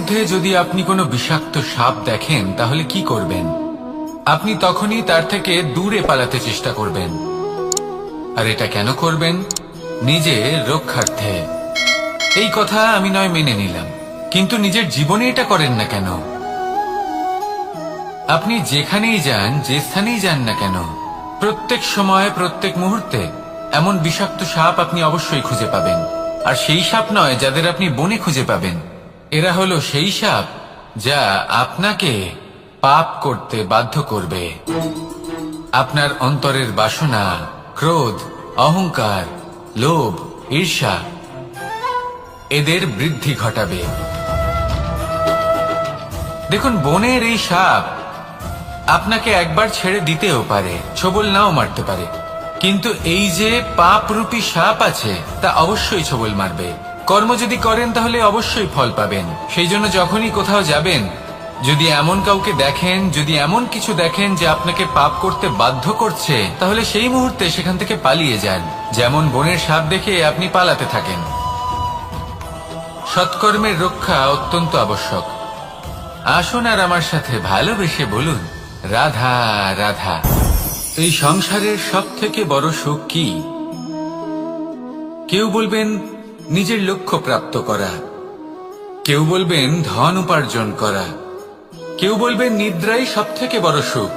মধ্যে যদি আপনি কোনো বিষাক্ত সাপ দেখেন তাহলে কি করবেন? আপনি তখনই তার থেকে দূরে পালাতে চেষ্টা করবেন। আর এটা কেন করবেন? নিজের রক্ষার্থে। এই কথা আমি নয় মেনে নিলাম, কিন্তু নিজের জীবনে এটা করেন না কেন? আপনি যেখানেই যান, যে স্থানেই যান না কেন, প্রত্যেক সময় প্রত্যেক মুহূর্তে এমন বিষাক্ত সাপ আপনি অবশ্যই খুঁজে পাবেন। আর সেই সাপ নয় যাদের আপনি বনে খুঁজে পাবেন, এরা হলো সেই সাপ যা আপনাকে পাপ করতে বাধ্য করবে। আপনার অন্তরের বাসনা, ক্রোধ, অহংকার, লোভ, ঈর্ষা এদের বৃদ্ধি ঘটাবে। দেখুন, বনের এই সাপ আপনাকে একবার ছেড়ে দিতেও পারে, ছোবল নাও মারতে পারে, কিন্তু এই যে পাপরূপী সাপ আছে তা অবশ্যই ছোবল মারবে। কর্ম যদি করেন তাহলে অবশ্যই ফল পাবেন। সেই জন্য যখনই কোথাও যাবেন, যদি এমন কাউকে দেখেন, যদি এমন কিছু দেখেন যে আপনাকে পাপ করতে বাধ্য করছে, তাহলে সেই মুহূর্তে সেখান থেকে পালিয়ে যান। যেমন বনের সাপ দেখে আপনি পালাতে থাকেন। সৎকর্মের রক্ষা অত্যন্ত আবশ্যক। আসুন আর আমার সাথে ভালোবেসে বলুন, রাধা রাধা। এই সংসারের সব থেকে বড় সুখ কি? কেউ বলবেন নিজের লক্ষ্য প্রাপ্ত করা, কেউ বলবেন ধন উপার্জন করা, কেউ বলবেন নিদ্রাই সব থেকে বড় সুখ,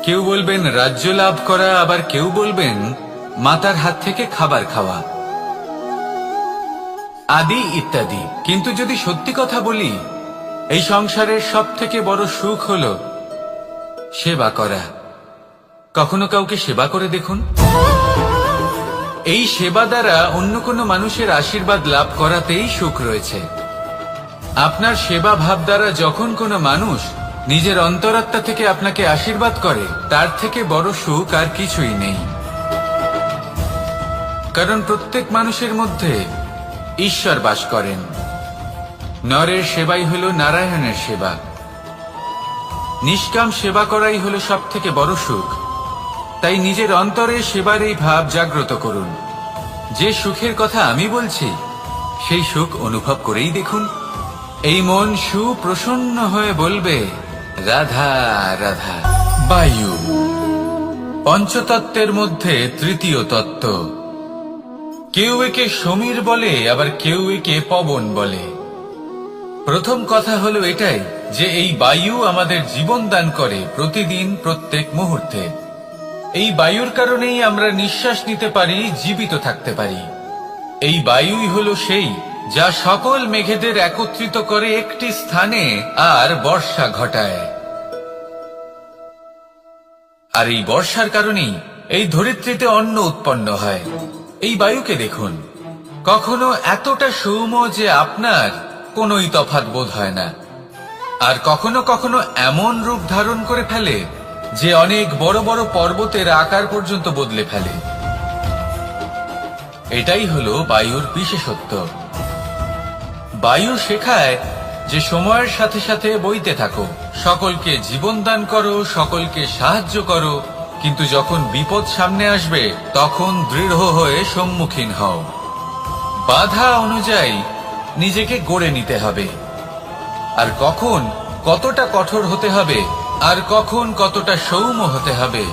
কেউ বলবেন রাজ্য লাভ করা, আবার কেউ বলবেন মাতার হাত থেকে খাবার খাওয়া, আদি ইত্যাদি। কিন্তু যদি সত্যি কথা বলি, এই সংসারের সব থেকে বড় সুখ হলো সেবা করা। কখনো কাউকে সেবা করে দেখুন। এই সেবা দ্বারা অন্য কোনো মানুষের আশীর্বাদ লাভ করাতেই সুখ রয়েছে। আপনার সেবা ভাব দ্বারা যখন কোনো মানুষ নিজের অন্তরাত্মা থেকে আপনাকে আশীর্বাদ করে, তার থেকে বড় সুখ আর কিছুই নেই। কারণ প্রত্যেক মানুষের মধ্যে ঈশ্বর বাস করেন। নরের সেবাই হলো নারায়ণের সেবা। নিষ্কাম সেবা করাই হলো সব থেকে বড় সুখ। তাই নিজের অন্তরে সেবার এই ভাব জাগ্রত করুন। যে সুখের কথা আমি বলছি, সেই সুখ অনুভব করেই দেখুন। এই মন সুপ্রসন্ন হয়ে বলবে, রাধা রাধা। বায়ু পঞ্চতত্ত্বের মধ্যে তৃতীয় তত্ত্ব। কেউ একে সমীর বলে, আবার কেউ একে পবন বলে। প্রথম কথা হলো এটাই যে এই বায়ু আমাদের জীবন দান করে প্রতিদিন, প্রত্যেক মুহূর্তে। এই বায়ুর কারণেই আমরা নিঃশ্বাস নিতে পারি, জীবিত থাকতে পারি। এই বায়ুই হলো সেই যা সকল মেঘেদের একত্রিত করে একটি স্থানে আর বর্ষা ঘটায়। আর এই বর্ষার কারণেই এই ধরিত্রীতে অন্ন উৎপন্ন হয়। এই বায়ুকে দেখুন, কখনো এতটা সৌম্য যে আপনার কোনোই তফাৎ বোধ হয় না, আর কখনো কখনো এমন রূপ ধারণ করে ফেলে যে অনেক বড় বড় পর্বতের আকার পর্যন্ত বদলে ফেলে। এটাই হলো বায়ুর বিশেষত্ব। বায়ু শেখায় যে সময়ের সাথে সাথে বইতে থাকো, সকলকে জীবন দান করো, সকলকে সাহায্য করো, কিন্তু যখন বিপদ সামনে আসবে তখন দৃঢ় হয়ে সম্মুখীন হও। বাধা অনুযায়ী নিজেকে গড়ে নিতে হবে। আর কখন কতটা কঠোর হতে হবে, আর কখন কতটা সৌম্য হতে হবে,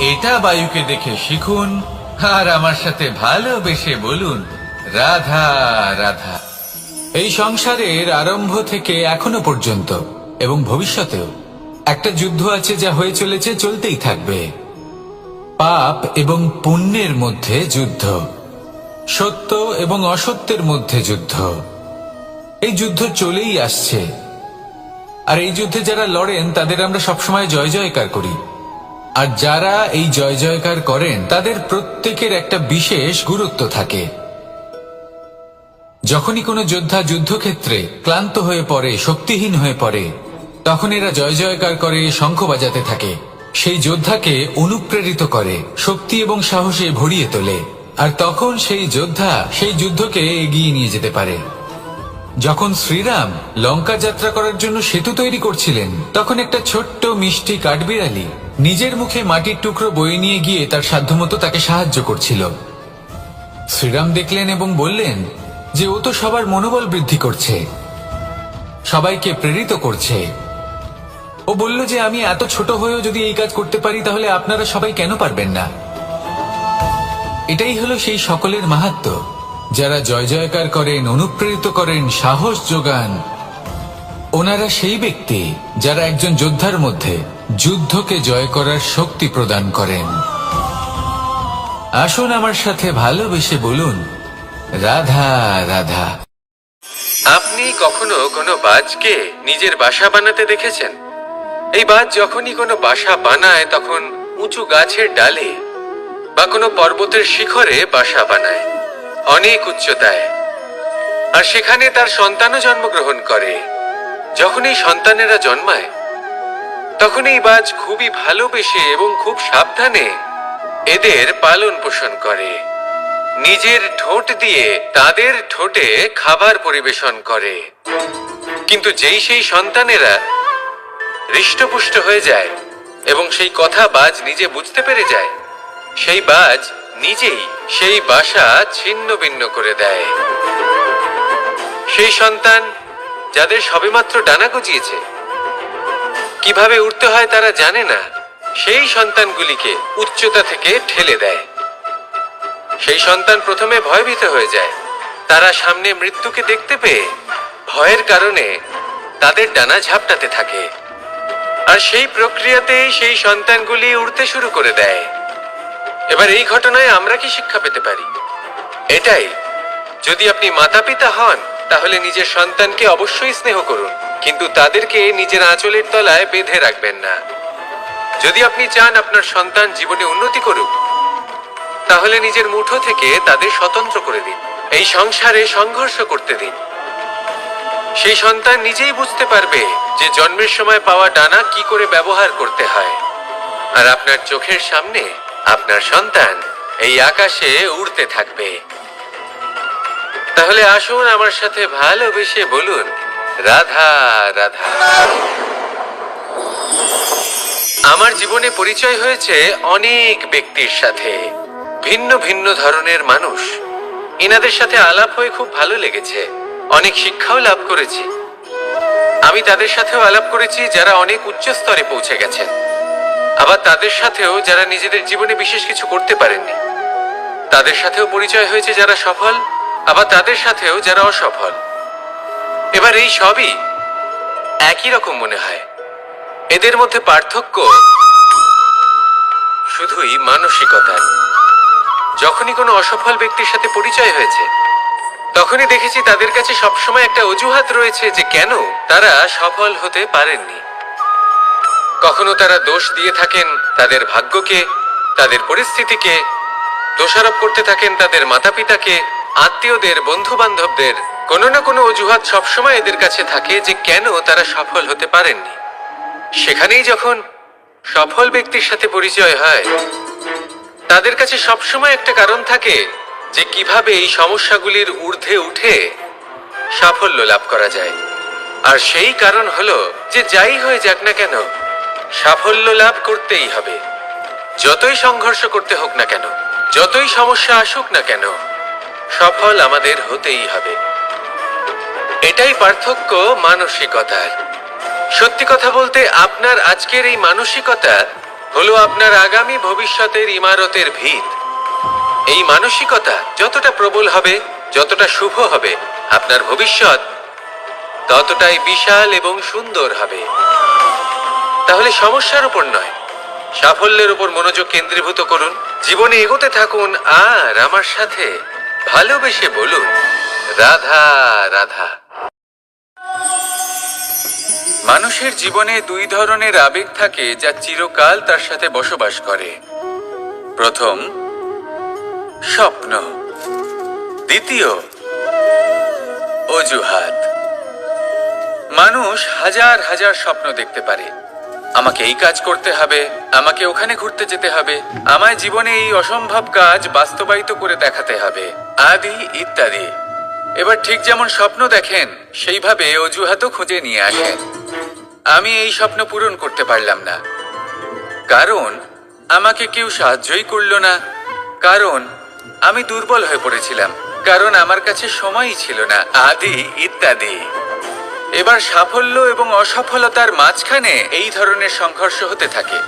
এটা বায়ুকে দেখে শিখুন। আর আমার সাথে ভালোবেসে বলুন, রাধা রাধা। এই সংসারের আরম্ভ থেকে এখনো পর্যন্ত এবং ভবিষ্যতেও একটা যুদ্ধ আছে, যা হয়ে চলেছে, চলতেই থাকবে। পাপ এবং পুণ্যের মধ্যে যুদ্ধ, সত্য এবং অসত্যের মধ্যে যুদ্ধ। এই যুদ্ধ চলেই আসছে। আর এই যুদ্ধে যারা লড়েন তাদের আমরা সবসময় জয় জয়কার করি। আর যারা এই জয় জয়কার করেন তাদের প্রত্যেকের একটা বিশেষ গুরুত্ব থাকে। যখনই কোনো যোদ্ধা যুদ্ধক্ষেত্রে ক্লান্ত হয়ে পড়ে, শক্তিহীন হয়ে পড়ে, তখন এরা জয় জয়কার করে, শঙ্খ বাজাতে থাকে, সেই যোদ্ধাকে অনুপ্রেরিত করে, শক্তি এবং সাহসে ভরিয়ে তোলে। আর তখন সেই যোদ্ধা সেই যুদ্ধকে এগিয়ে নিয়ে যেতে পারে। যখন শ্রীরাম লঙ্কা যাত্রা করার জন্য সেতু তৈরি করছিলেন, তখন একটা ছোট্ট মিষ্টি কাঠবিড়ালি নিজের মুখে মাটির টুকরো বয়ে নিয়ে গিয়ে তার সাধ্যমতো তাকে সাহায্য করছিল। শ্রীরাম দেখলেন এবং বললেন যে ও তো সবার মনোবল বৃদ্ধি করছে। সবাইকে প্রেরিত করছে। ও বলল যে আমি এত ছোট হয়েও যদি এই কাজ করতে পারি তাহলে আপনারা সবাই কেন পারবেন না। এটাই হলো সেই সকলের মাহাত্ম্য, যারা জয় জয়কার করেন, অনুপ্রেরিত করেন, সাহস যোগান। ওনারা সেই ব্যক্তি যারা একজন যোদ্ধার মধ্যে যুদ্ধকে জয় করার শক্তি প্রদান করেন। আসুন আমার সাথে ভালোবেসে বলুন, রাধা রাধা। আপনি কখনো কোনো বাজকে নিজের বাসা বানাতে দেখেছেন? এই বাজ যখনই কোনো বাসা বানায় তখন উঁচু গাছের ডালে বা কোনো পর্বতের শিখরে বাসা বানায়, অনেক উচ্চতায়, আর সেখানে তার সন্তানও জন্মগ্রহণ করে। যখন এই সন্তানেরা জন্মায় তখন এই বাজ খুবই ভালোবেসে এবং খুব সাবধানে এদের পালন পোষণ করে। নিজের ঠোঁট দিয়ে তাদের ঠোঁটে খাবার পরিবেশন করে। কিন্তু যেই সেই সন্তানেরা হৃষ্টপুষ্ট হয়ে যায় এবং সেই কথা বাজ নিজে বুঝতে পেরে যায়, সেই বাজ নিজেই সেই বাসা ছিন্ন ভিন্ন করে দেয়। সেই সন্তান যাদের সবেমাত্র ডানা গজিয়েছে, কিভাবে উঠতে হয় তারা জানে না, সেই সন্তানগুলিকে উচ্চতা থেকে ঠেলে দেয়। সেই সন্তান প্রথমে ভয়ভীত হয়ে যায়। তারা সামনে মৃত্যুকে দেখতে পেয়ে ভয়ের কারণে তাদের ডানা ঝাপটাতে থাকে, আর সেই প্রক্রিয়াতেই সেই সন্তানগুলি উড়তে শুরু করে দেয়। এবার এই ঘটনায় আমরা কি শিক্ষা পেতে পারি? এটাই, যদি আপনি মাতা পিতা হন তাহলে নিজের সন্তানকে অবশ্যই স্নেহ করুন, কিন্তু তাদেরকে নিজের আঁচলের তলায় বেঁধে রাখবেন না। যদি আপনি চান আপনার সন্তান জীবনে উন্নতি করুক, তাহলে নিজের মুঠো থেকে তাদের স্বতন্ত্র করে দিন। এই সংসারে সংঘর্ষ করতে দিন। সেই সন্তান নিজেই বুঝতে পারবে যে জন্মের সময় পাওয়া ডানা কি করে ব্যবহার করতে হয়। আর আপনার চোখের সামনে আপনার সন্তান এই আকাশে উড়তে থাকবে। তাহলে আসুন আমার সাথে ভালোবেসে বলুন, রাধা রাধা। আমার জীবনে পরিচয় হয়েছে অনেক ব্যক্তির সাথে, ভিন্ন ভিন্ন ধরনের মানুষ। এনাদের সাথে আলাপ হয়ে খুব ভালো লেগেছে, অনেক শিক্ষাও লাভ করেছি। আমি তাদের সাথেও আলাপ করেছি যারা অনেক উচ্চ স্তরে পৌঁছে গেছেন, আবার তাদের সাথেও যারা নিজেদের জীবনে বিশেষ কিছু করতে পারেননি। তাদের সাথেও পরিচয় হয়েছে যারা সফল, আবার তাদের সাথেও যারা অসফল। এবার এই সবই একই রকম মনে হয়। এদের মধ্যে পার্থক্য শুধুই মানসিকতার। যখনই কোনো অসফল ব্যক্তির সাথে পরিচয় হয়েছে তখনই দেখেছি তাদের কাছে সবসময় একটা অজুহাত রয়েছে যে কেন তারা সফল হতে পারেননি। কখনো তারা দোষ দিয়ে থাকেন তাদের ভাগ্যকে, তাদের পরিস্থিতিকে, দোষারোপ করতে থাকেন তাদের মাতা পিতাকে, আত্মীয়দের, বন্ধু বান্ধবদের। কোনো না কোনো অজুহাত সবসময় এদের কাছে থাকে যে কেন তারা সফল হতে পারেননি। সেখানেই যখন সফল ব্যক্তির সাথে পরিচয় হয় তাদের কাছে সবসময় একটা কারণ থাকে যে কিভাবে এই সমস্যাগুলির ঊর্ধ্বে উঠে সাফল্য লাভ করা যায়। আর সেই কারণ হলো যে যাই হয়ে যাক না কেন, সাফল্য লাভ করতেই হবে। যতই সংঘর্ষ করতে হোক না কেন, যতই সমস্যা আসুক না কেন, সফল আমাদের হতেই হবে। এটাই পার্থক্য মানসিকতার। সত্যি কথা বলতে আপনার আজকের এই মানসিকতা হলো আপনার আগামী ভবিষ্যতের ইমারতের ভিত। এই মানসিকতা যতটা প্রবল হবে, যতটা শুভ হবে, আপনার ভবিষ্যৎ ততটাই বিশাল এবং সুন্দর হবে। তাহলে সমস্যার উপর নয়, সাফল্যের উপর মনোযোগ কেন্দ্রীভূত করুন, জীবনে এগোতে থাকুন, আর আমার সাথে ভালোবেসে বলুন, রাধা রাধা। মানুষের জীবনে দুই ধরনের আবেগ থাকে যা চিরকাল তার সাথে বসবাস করে। প্রথম, স্বপ্ন। দ্বিতীয়, অজুহাত। মানুষ হাজার হাজার স্বপ্ন দেখতে পারে। আমাকে এই কাজ করতে হবে, আমাকে ওখানে ঘুরতে যেতে হবে, আমায় জীবনে এই অসম্ভব কাজ বাস্তবায়িত করে দেখাতে হবে, আদি ইত্যাদি। এবার ঠিক যেমন স্বপ্ন দেখেন সেইভাবে অজুহাতও খুঁজে নিয়ে আসেন। আমি এই স্বপ্ন পূরণ করতে পারলাম না, কারণ আমাকে কেউ সাহায্যই করলো না, কারণ আমি দুর্বল হয়ে পড়েছিলাম, কারণ আমার কাছে সময়ই ছিল না, আদি ইত্যাদি। এবার সাফল্য এবং অসফলতার মাঝখানে এই ধরনের সংঘর্ষ হতে থাকে।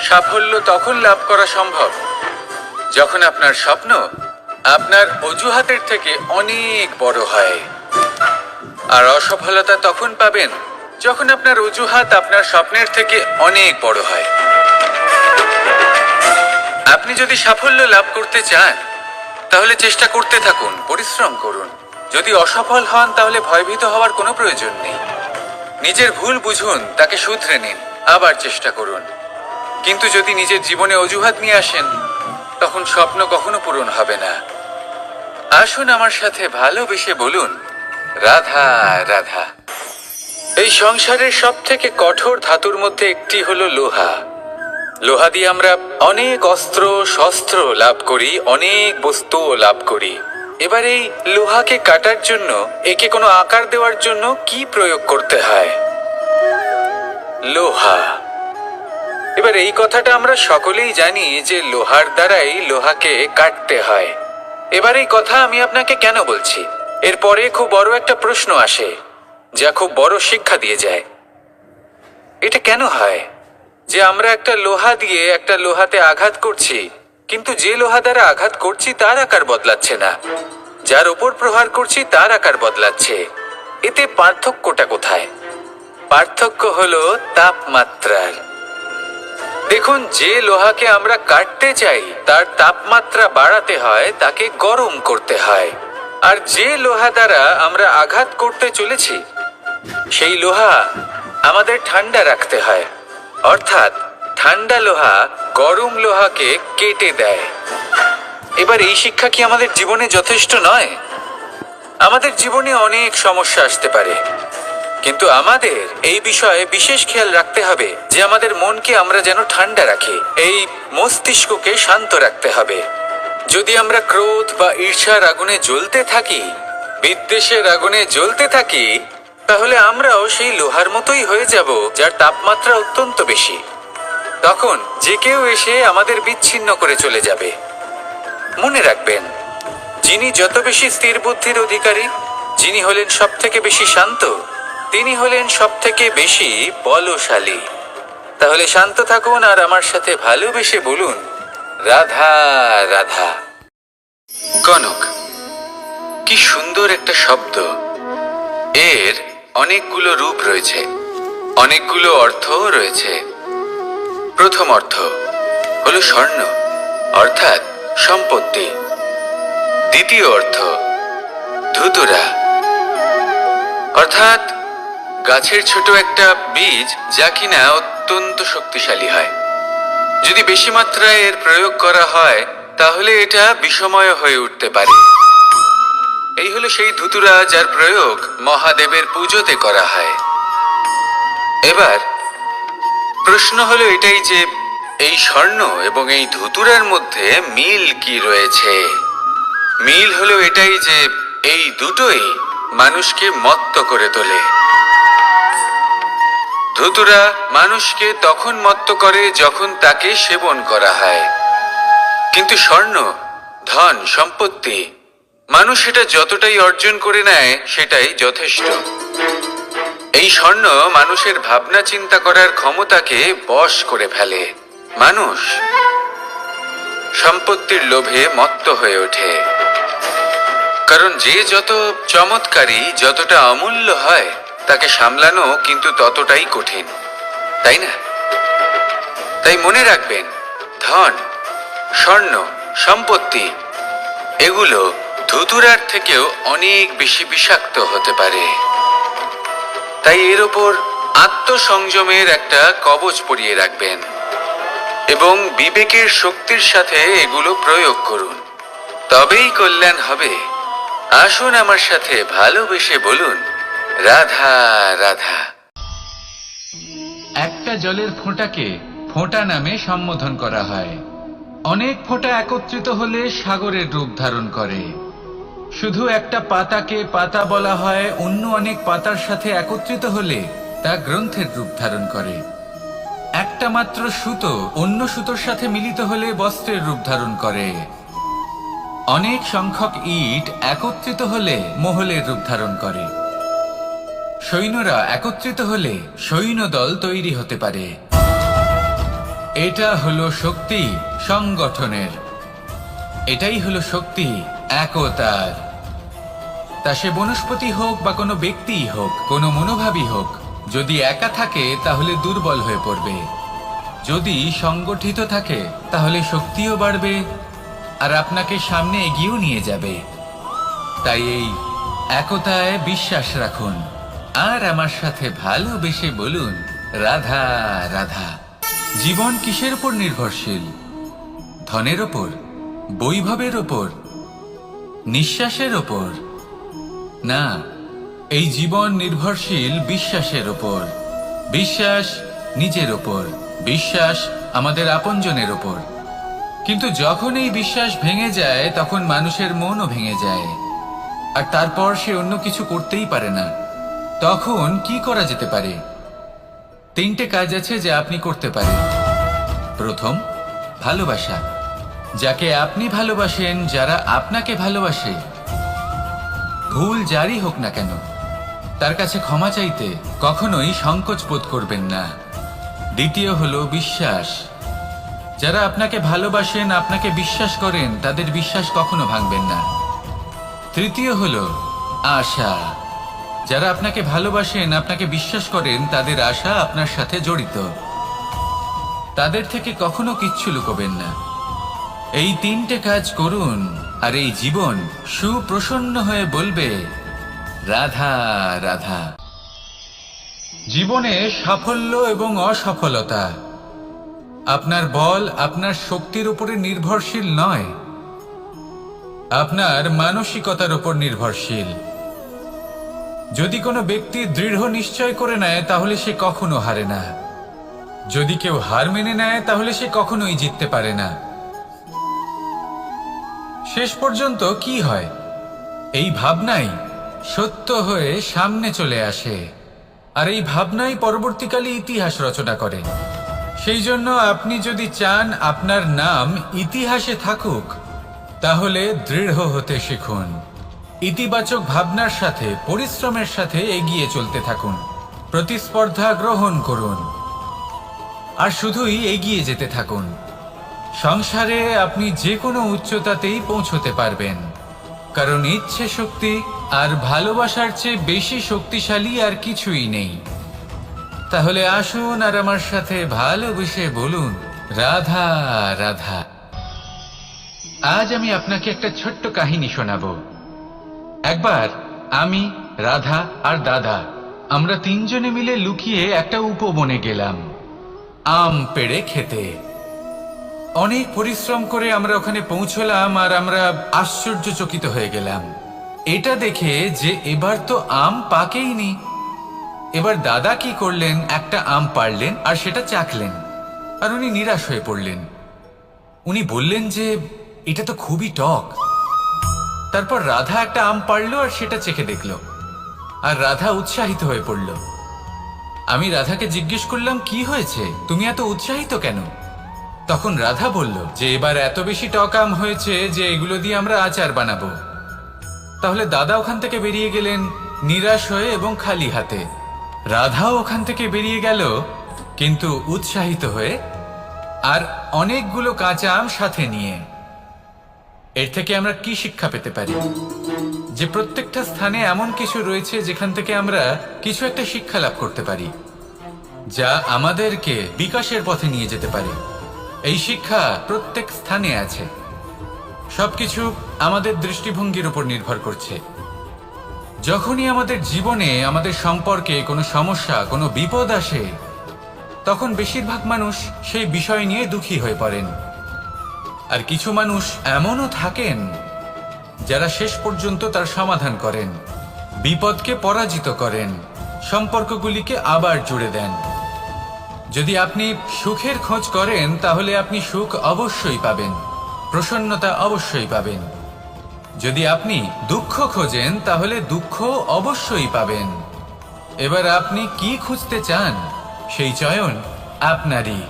সাফল্য তখন লাভ করা সম্ভব যখন আপনার স্বপ্ন আপনার অজুহাতের থেকে অনেক বড় হয়, আর অসফলতা তখন পাবেন যখন আপনার অজুহাত আপনার স্বপ্নের থেকে অনেক বড় হয়। আপনি যদি সাফল্য লাভ করতে চান তাহলে চেষ্টা করতে থাকুন, পরিশ্রম করুন। যদি অসফল হন তাহলে ভয়ভীত হওয়ার কোনো প্রয়োজন নেই। নিজের ভুল বুঝুন, তাকে শুধরে নিন, আবার চেষ্টা করুন। কিন্তু যদি নিজের জীবনে অজুহাত নিয়ে আসেন তখন স্বপ্ন কখনো পূরণ হবে না। আসুন আমার সাথে ভালোবেসে বলুন, রাধা রাধা। এই সংসারের সব থেকে কঠোর ধাতুর মধ্যে একটি হলো লোহা। লোহা দিয়ে আমরা অনেক অস্ত্র শস্ত্র লাভ করি, অনেক বস্তুও লাভ করি। এবার এই লোহাকে কাটার জন্য, একে কোনো আকার দেওয়ার জন্য কি প্রয়োগ করতে হয়? লোহা। এবার এই কথাটা আমরা সকলেই জানি যে লোহার দ্বারাই লোহাকে কাটতে হয়। এবার এই কথা আমি আপনাকে কেন বলছি? এরপরে খুব বড় একটা প্রশ্ন আসে যা খুব বড় শিক্ষা দিয়ে যায়। এটা কেন হয় যে আমরা একটা লোহা দিয়ে একটা লোহাতে আঘাত করছি, কিন্তু যে লোহা দ্বারা আঘাত করছি তার আকার বদলাচ্ছে না, যার ওপর প্রহার করছি তার আকার বদলাচ্ছে? এতে পার্থক্যটা কোথায়? পার্থক্য হলো তাপমাত্রার। দেখুন, যে লোহাকে আমরা কাটতে চাই তার তাপমাত্রা বাড়াতে হয়, তাকে গরম করতে হয়। আর যে লোহা দ্বারা আমরা আঘাত করতে চলেছি সেই লোহা আমাদের ঠান্ডা রাখতে হয়। অর্থাৎ ঠান্ডা লোহা গরম লোহাকে কেটে দেয়। এবার এই শিক্ষা কি আমাদের জীবনে যথেষ্ট নয়? আমাদের জীবনে অনেক সমস্যা আসতে পারে, কিন্তু আমাদের এই বিষয়ে বিশেষ খেয়াল রাখতে হবে যে আমাদের মনকে আমরা যেন ঠান্ডা রাখি, এই মস্তিষ্ককে শান্ত রাখতে হবে। যদি আমরা ক্রোধ বা ঈর্ষার আগুনে জ্বলতে থাকি, বিদ্বেষের আগুনে জ্বলতে থাকি, তাহলে আমরাও সেই লোহার মতোই হয়ে যাব যার তাপমাত্রা অত্যন্ত বেশি। তখন যে কেউ এসে আমাদের বিচ্ছিন্ন করে চলে যাবে। মনে রাখবেন, যিনি যত বেশি স্থির বুদ্ধির অধিকারী, যিনি হলেন সব থেকে বেশি শান্ত, তিনি হলেন সব থেকে বেশি বলশালী। তাহলে শান্ত থাকুন আর আমার সাথে ভালোবেসে বলুন, রাধা রাধা। কনক, কি সুন্দর একটা শব্দ। এর অনেকগুলো রূপ রয়েছে, অনেকগুলো অর্থও রয়েছে। প্রথম অর্থ হলো স্বর্ণ, অর্থাৎ সম্পত্তি। দ্বিতীয় অর্থ ধুতুরা, অর্থাৎ গাছের ছোট একটা বীজ যা কিনা অত্যন্ত শক্তিশালী হয়। যদি বেশি মাত্রায় এর প্রয়োগ করা হয় তাহলে এটা বিষময় হয়ে উঠতে পারে। এই হলো সেই ধুতুরা যার প্রয়োগ মহাদেবের পুজোতে করা হয়। এবার প্রশ্ন হলো এটাই যে এই স্বর্ণ এবং এই ধুতুরার মধ্যে মিল কি রয়েছে? মিল হলো এটাই যে এই দুটোই মানুষকে মত্ত করে তোলে। ধুতুরা মানুষকে তখন মত্ত করে যখন তাকে সেবন করা হয়, কিন্তু স্বর্ণ, ধন, সম্পত্তি, মানুষ এটা যতটাই অর্জন করে নেয় সেটাই যথেষ্ট। এই স্বর্ণ মানুষের ভাবনা চিন্তা করার ক্ষমতাকে বশ করে ফেলে। মানুষ সম্পত্তির লোভে মত্ত হয়ে ওঠে, কারণ যে যত চমৎকারী, যতটা অমূল্য হয় তাকে সামলানো কিন্তু ততটাই কঠিন, তাই না? তাই মনে রাখবেন, ধন, স্বর্ণ, সম্পত্তি এগুলো ধুতুরার থেকেও অনেক বেশি বিষাক্ত হতে পারে। তাই এর ওপর আত্মসংযমের একটা কবচ পরিয়ে রাখবেন এবং বিবেকের শক্তির সাথে এগুলো প্রয়োগ করুন, তবেই কল্যাণ হবে। আসুন আমার সাথে ভালোবেসে বলুন, রাধা রাধা। একটা জলের ফোঁটাকে ফোঁটা নামে সম্বোধন করা হয়। অনেক ফোঁটা একত্রিত হলে সাগরের রূপ ধারণ করে। শুধু একটা পাতাকে পাতা বলা হয়, অন্য অনেক পাতার সাথে একত্রিত হলে তা গ্রন্থের রূপ ধারণ করে। একটা মাত্র সুতো অন্য সুতোর সাথে মিলিত হলে বস্ত্রের রূপ ধারণ করে। অনেক সংখ্যক ইট একত্রিত হলে মহলের রূপ ধারণ করে। সৈন্যরা একত্রিত হলে সৈন্যদল তৈরি হতে পারে। এটা হলো শক্তি সংগঠনের, এটাই হলো শক্তি একতার। তা সে বনস্পতি হোক বা কোনো ব্যক্তিই হোক, কোনো মনোভাবই হোক, যদি একা থাকে তাহলে দুর্বল হয়ে পড়বে। যদি সংগঠিত থাকে তাহলে শক্তিও বাড়বে আর আপনাকে সামনে এগিয়েও নিয়ে যাবে। তাই এই একতায় বিশ্বাস রাখুন আর আমার সাথে ভালোবেসে বলুন রাধা রাধা। জীবন কিসের উপর নির্ভরশীল? ধনের ওপর, বৈভবের ওপর, নিঃশ্বাসের ওপর? না, এই জীবন নির্ভরশীল বিশ্বাসের ওপর। বিশ্বাস নিজের ওপর, বিশ্বাস আমাদের আপনজনের ওপর। কিন্তু যখন এই বিশ্বাস ভেঙে যায় তখন মানুষের মনও ভেঙে যায় আর তারপর সে অন্য কিছু করতেই পারে না। তখন কি করা যেতে পারে? 3টে কাজ আছে যা আপনি করতে পারেন। প্রথম, ভালোবাসা। যাকে আপনি ভালোবাসেন, যারা আপনাকে ভালোবাসে, ভুল যারই হোক না কেন, তার কাছে ক্ষমা চাইতে কখনোই সংকোচ বোধ করবেন না। দ্বিতীয় হলো বিশ্বাস। যারা আপনাকে ভালোবাসেন, আপনাকে বিশ্বাস করেন, তাদের বিশ্বাস কখনো ভাঙবেন না। তৃতীয় হলো আশা। যারা আপনাকে ভালোবাসেন, আপনাকে বিশ্বাস করেন, তাদের আশা আপনার সাথে জড়িত। তাদের থেকে কখনো কিচ্ছু লুকোবেন না। এই 3টে কাজ করুন আর এই জীবন সুপ্রসন্ন হয়ে বলবে রাধা রাধা। জীবনে সাফল্য এবং অসফলতা আপনার বল, আপনার শক্তির উপরে নির্ভরশীল নয়, আপনার মানসিকতার উপর নির্ভরশীল। যদি কোনো ব্যক্তি দৃঢ় নিশ্চয় করে নেয় তাহলে সে কখনো হারে না। যদি কেউ হার মেনে নেয় তাহলে সে কখনোই জিততে পারে না। শেষ পর্যন্ত কি হয়? এই ভাবনাই সত্য হয়ে সামনে চলে আসে আর এই ভাবনাই পরবর্তীকালে ইতিহাস রচনা করে। সেই জন্য আপনি যদি চান আপনার নাম ইতিহাসে থাকুক, তাহলে দৃঢ় হতে শিখুন। ইতিবাচক ভাবনার সাথে, পরিশ্রমের সাথে এগিয়ে চলতে থাকুন। প্রতিস্পর্ধা গ্রহণ করুন আর শুধুই এগিয়ে যেতে থাকুন। সংসারে আপনি যে কোনো উচ্চতাতেই পৌঁছতে পারবেন, কারণ ইচ্ছে শক্তি আর ভালোবাসার চেয়ে বেশি শক্তিশালী আর কিছুই নেই। তাহলে আসুন আর আমার সাথে ভালোবেসে বলুন রাধা রাধা। আজ আমি আপনাকে একটা ছোট্ট কাহিনী শোনাবো। একবার আমি, রাধা আর দাদা, আমরা 3জনে মিলে লুকিয়ে একটা উপবনে গেলাম আম পেড়ে খেতে। অনেক পরিশ্রম করে আমরা ওখানে পৌঁছলাম আর আমরা আশ্চর্যচকিত হয়ে গেলাম এটা দেখে যে এবার তো আম পাকেইনি। এবার দাদা কি করলেন, একটা আম পাড়লেন আর সেটা চাখলেন আর উনি নিরাশ হয়ে পড়লেন। উনি বললেন যে এটা তো খুবই টক। তারপর রাধা একটা আম পাড়লো আর সেটা চেখে দেখলো আর রাধা উৎসাহিত হয়ে পড়ল। আমি রাধাকে জিজ্ঞেস করলাম, কি হয়েছে, তুমি এত উৎসাহিত কেন? তখন রাধা বলল যে এবার এত বেশি টক আম হয়েছে যে এগুলো দিয়ে আমরা আচার বানাবো। তাহলে দাদা ওখান থেকে বেরিয়ে গেলেন নিরাশ হয়ে এবং খালি হাতে। রাধাও ওখান থেকে বেরিয়ে গেল কিন্তু উৎসাহিত হয়ে আর অনেকগুলো কাঁচা আম সাথে নিয়ে। এর থেকে আমরা কি শিক্ষা পেতে পারি? যে প্রত্যেকটা স্থানে এমন কিছু রয়েছে যেখান থেকে আমরা কিছু একটা শিক্ষা লাভ করতে পারি, যা আমাদেরকে বিকাশের পথে নিয়ে যেতে পারে। এই শিক্ষা প্রত্যেক স্থানে আছে। সবকিছু আমাদের দৃষ্টিভঙ্গির উপর নির্ভর করছে। যখনই আমাদের জীবনে, আমাদের সম্পর্কে কোনো সমস্যা, কোনো বিপদ আসে, তখন বেশিরভাগ মানুষ সেই বিষয় নিয়ে দুঃখী হয়ে পড়েন। আর কিছু মানুষ এমনও থাকেন যারা শেষ পর্যন্ত তার সমাধান করেন, বিপদকে পরাজিত করেন, সম্পর্কগুলিকে আবার জুড়ে দেন। যদি আপনি সুখের খোঁজ করেন তাহলে আপনি সুখ অবশ্যই পাবেন, প্রসন্নতা অবশ্যই পাবেন। যদি আপনি দুঃখ খোঁজেন তাহলে দুঃখ অবশ্যই পাবেন। এবার আপনি কি খুঁজতে চান, সেই চয়ন আপনারই।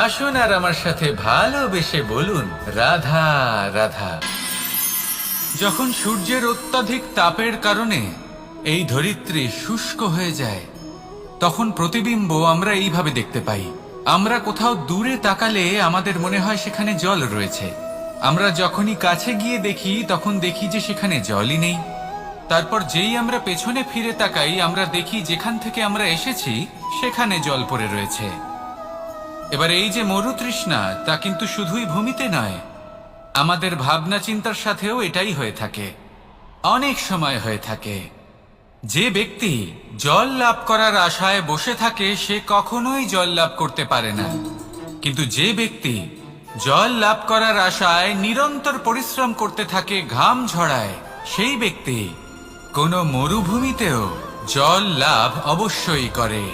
আসুন আর আমার সাথে ভালোবেসে বলুন রাধা রাধা। যখন সূর্যের অত্যাধিক তাপের কারণে এই ধরিত্রী শুষ্ক হয়ে যায়, তখন প্রতিবিম্ব আমরা এইভাবে দেখতে পাই। আমরা কোথাও দূরে তাকালে আমাদের মনে হয় সেখানে জল রয়েছে। আমরা যখনই কাছে গিয়ে দেখি তখন দেখি যে সেখানে জলই নেই। তারপর যেই আমরা পেছনে ফিরে তাকাই আমরা দেখি যেখান থেকে আমরা এসেছি সেখানে জল পড়ে রয়েছে। এবার এই যে মরুতৃষ্ণা, তা কিন্তু শুধুই ভূমিতে নয়, আমাদের ভাবনা চিন্তার সাথেও এটাই হয়ে থাকে, অনেক সময় হয়ে থাকে। যে ব্যক্তি জল লাভ করার আশায় বসে থাকে সে কখনোই জল লাভ করতে পারে না, কিন্তু যে ব্যক্তি জল লাভ করার আশায় নিরন্তর পরিশ্রম করতে থাকে, ঘাম ঝরায়, সেই ব্যক্তি কোনো মরুভূমিতেও জল লাভ অবশ্যই করে।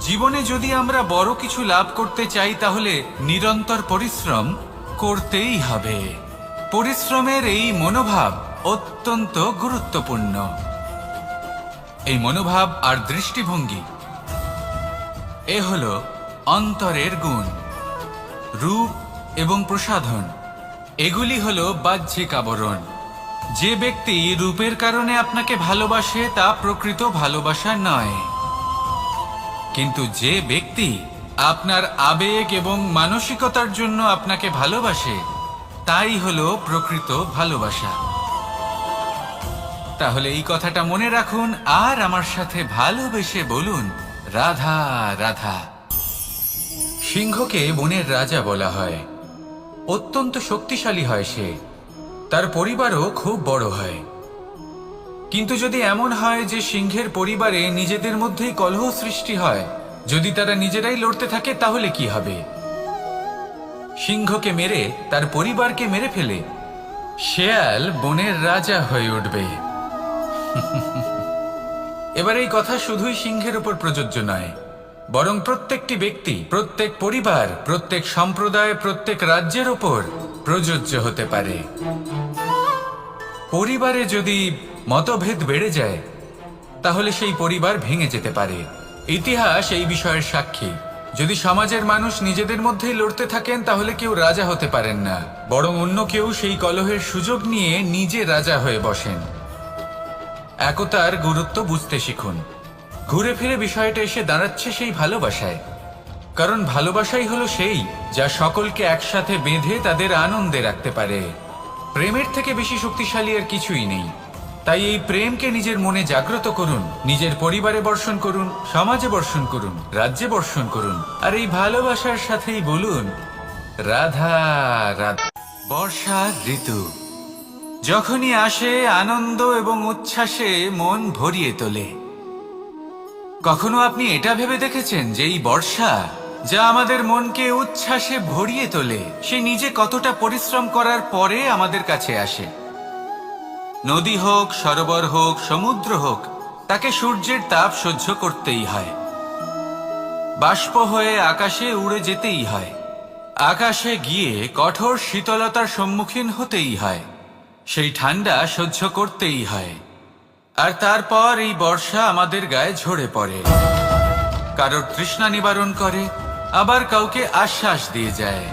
জীবনে যদি আমরা বড় কিছু লাভ করতে চাই তাহলে নিরন্তর পরিশ্রম করতেই হবে। পরিশ্রমের এই মনোভাব অত্যন্ত গুরুত্বপূর্ণ। এই মনোভাব আর দৃষ্টিভঙ্গি এ হলো অন্তরের গুণ। রূপ এবং প্রসাধন এগুলি হলো বাহ্যিক আবরণ। যে ব্যক্তি রূপের কারণে আপনাকে ভালোবাসে তা প্রকৃত ভালোবাসা নয়, কিন্তু যে ব্যক্তি আপনার আবেগ এবং মানসিকতার জন্য আপনাকে ভালোবাসে তাই হলো প্রকৃত ভালোবাসা। তাহলে এই কথাটা মনে রাখুন আর আমার সাথে ভালোবেসে বলুন, রাধা রাধা। সিংহকে বনের রাজা বলা হয়। অত্যন্ত শক্তিশালী হয় সে, তার পরিবারও খুব বড় হয়। কিন্তু যদি এমন হয় যে সিংহের পরিবারে নিজেদের মধ্যেই কলহ সৃষ্টি হয়, যদি তারা নিজেরাই লড়তে থাকে, তাহলে কি হবে? সিংহকে মেরে তার পরিবারকে মেরে ফেলে শেয়াল বনের রাজা হয়ে উঠবে। এবার এই কথা শুধুই সিংহের উপর প্রযোজ্য নয়, বরং প্রত্যেকটি ব্যক্তি, প্রত্যেক পরিবার, প্রত্যেক সম্প্রদায়, প্রত্যেক রাজ্যের উপর প্রযোজ্য হতে পারে। পরিবারে যদি মতভেদ বেড়ে যায় তাহলে সেই পরিবার ভেঙে যেতে পারে। ইতিহাস এই বিষয়ের সাক্ষী। যদি সমাজের মানুষ নিজেদের মধ্যেই লড়তে থাকেন তাহলে কেউ রাজা হতে পারেন না, বরং অন্য কেউ সেই কলহের সুযোগ নিয়ে নিজে রাজা হয়ে বসেন। একতার গুরুত্ব বুঝতে শিখুন। ঘুরে ফিরে বিষয়টা এসে দাঁড়াচ্ছে সেই ভালোবাসায়, কারণ ভালোবাসাই হলো সেই যা সকলকে একসাথে বেঁধে তাদের আনন্দে রাখতে পারে। প্রেমের থেকে বেশি শক্তিশালী আর কিছুই নেই। তাই এই প্রেমকে নিজের মনে জাগ্রত করুন, নিজের পরিবারে বর্ষণ করুন, সমাজে বর্ষণ করুন, রাজ্যে বর্ষণ করুন, আর এই ভালোবাসার সাথেই বলুন, রাধা রাধা। বর্ষার ঋতু যখনই আসে আনন্দ এবং উচ্ছ্বাসে মন ভরিয়ে তোলে। কখনো আপনি এটা ভেবে দেখেছেন যে এই বর্ষা যা আমাদের মনকে উচ্ছ্বাসে ভরিয়ে তোলে সে নিজে কতটা পরিশ্রম করার পরে আমাদের কাছে আসে? নদী হোক, সরোবর হোক, সমুদ্র হোক, তাকে সূর্যের তাপ সহ্য করতেই হয়। বাষ্প হয়ে আকাশে উড়ে যেতেই হয়। আকাশে গিয়ে কঠোর শীতলতার সম্মুখীন হতেই হয়। সেই ঠান্ডা সহ্য করতেই হয়। আর তারপর এই বর্ষা আমাদের গায়ে ঝরে পড়ে, কারোর তৃষ্ণা নিবারণ করে, আবার কাউকে আশ্বাস দিয়ে যায়।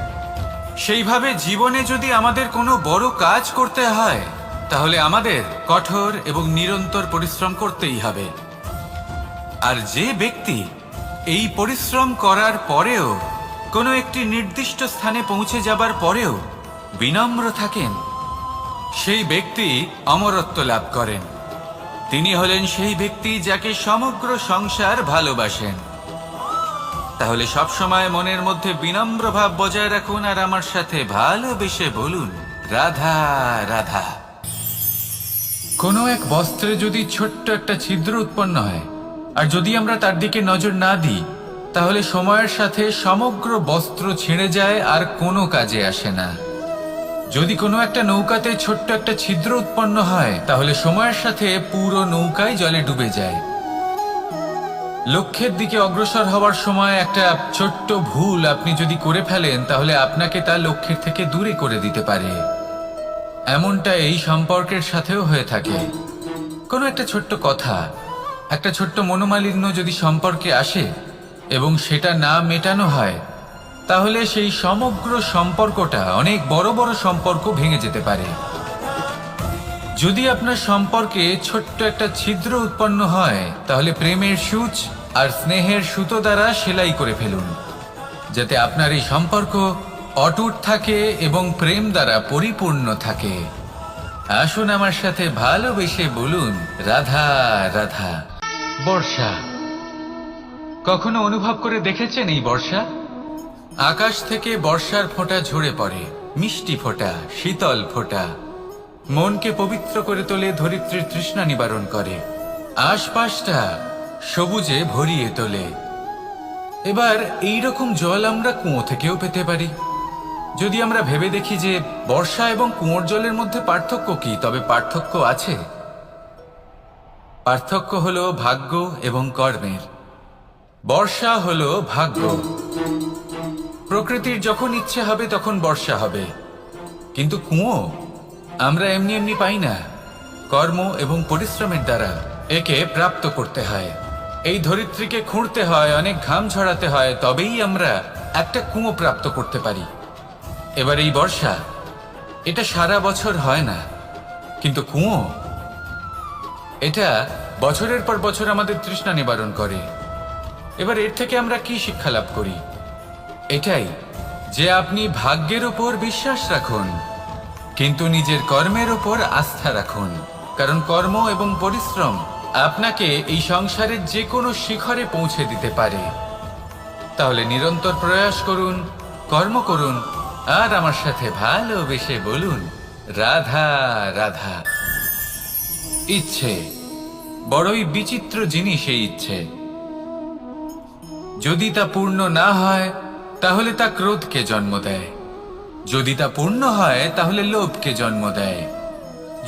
সেইভাবে জীবনে যদি আমাদের কোনো বড় কাজ করতে হয় তাহলে আমাদের কঠোর এবং নিরন্তর পরিশ্রম করতেই হবে। আর যে ব্যক্তি এই পরিশ্রম করার পরেও কোনো একটি নির্দিষ্ট স্থানে পৌঁছে যাবার পরেও বিনম্র থাকেন, সেই ব্যক্তি অমরত্ব লাভ করেন। তিনি হলেন সেই ব্যক্তি যাকে সমগ্র সংসার ভালোবাসেন। তাহলে সবসময় মনের মধ্যে বিনম্র ভাব বজায় রাখুন আর আমার সাথে ভালোবেসে বলুন, রাধা রাধা। কোনো এক বস্ত্রে যদি ছোট্ট একটা ছিদ্র উৎপন্ন হয় আর যদি আমরা তার দিকে নজর না দিই তাহলে সময়ের সাথে সমগ্র বস্ত্র ছিঁড়ে যায় আর কোনো কাজে আসে না। যদি কোনো একটা নৌকাতে ছোট্ট একটা ছিদ্র উৎপন্ন হয় তাহলে সময়ের সাথে পুরো নৌকাই জলে ডুবে যায়। লক্ষ্যের দিকে অগ্রসর হওয়ার সময় একটা ছোট্ট ভুল আপনি যদি করে ফেলেন তাহলে আপনাকে তা লক্ষ্যের থেকে দূরে করে দিতে পারে। এমনটা এই সম্পর্কের সাথেও হয়ে থাকে। কোনো একটা ছোট্ট কথা, একটা ছোট্ট মনোমালিন্য যদি সম্পর্কে আসে এবং সেটা না মেটানো হয় তাহলে সেই সমগ্র সম্পর্কটা অনেক বড় বড় সম্পর্ক ভেঙে যেতে পারে। যদি আপনার সম্পর্কে ছোট্ট একটা ছিদ্র উৎপন্ন হয়, তাহলে প্রেমের সূচ আর স্নেহের সুতো দ্বারা সেলাই করে ফেলুন, যাতে আপনার এই সম্পর্ক অটুট থাকে এবং প্রেম দ্বারা পরিপূর্ণ থাকে। আসুন আমার সাথে ভালোবেসে বলুন, রাধা রাধা। বর্ষা, কখনো অনুভব করে দেখেছেন এই বর্ষা? আকাশ থেকে বর্ষার ফোঁটা ঝরে পড়ে, মিষ্টি ফোঁটা, শীতল ফোঁটা, মনকে পবিত্র করে তোলে, ধরিত্রীর তৃষ্ণা নিবারণ করে, আশপাশটা সবুজে ভরিয়ে তোলে। এবার এই রকম জল আমরা কুয়ো থেকেও পেতে পারি। যদি আমরা ভেবে দেখি যে বর্ষা এবং কুয়োর জলের মধ্যে পার্থক্য কি, তবে পার্থক্য আছে। পার্থক্য হলো ভাগ্য এবং কর্মের। বর্ষা হলো ভাগ্য। প্রকৃতির যখন ইচ্ছে হবে তখন বর্ষা হবে, কিন্তু কুয়ো আমরা এমনি এমনি পাই না। কর্ম এবং পরিশ্রমের দ্বারা একে প্রাপ্ত করতে হয়। এই ধরিত্রীকে খুঁড়তে হয়, অনেক ঘাম ঝরাতে হয়, তবেই আমরা একটা কুয়ো প্রাপ্ত করতে পারি। এবার এই বর্ষা, এটা সারা বছর হয় না, কিন্তু কুয়ো এটা বছরের পর বছর আমাদের তৃষ্ণা নিবারণ করে। এবার এর থেকে আমরা কি শিক্ষা লাভ করি? এটাই যে আপনি ভাগ্যের উপর বিশ্বাস রাখুন, কিন্তু নিজের কর্মের উপর আস্থা রাখুন। কারণ কর্ম এবং পরিশ্রম আপনাকে এই সংসারের যে কোনো শিখরে পৌঁছে দিতে পারে। তাহলে নিরন্তর প্রয়াস করুন, কর্ম করুন, আর আমার সাথে ভালোবেসে বলুন, রাধা রাধা। ইচ্ছে বড়ই বিচিত্র জিনিস। এই ইচ্ছে যদি তা পূর্ণ না হয়, তাহলে তা ক্রোধকে জন্ম দেয়। যদি তা পূর্ণ হয়, তাহলে লোভকে জন্ম দেয়।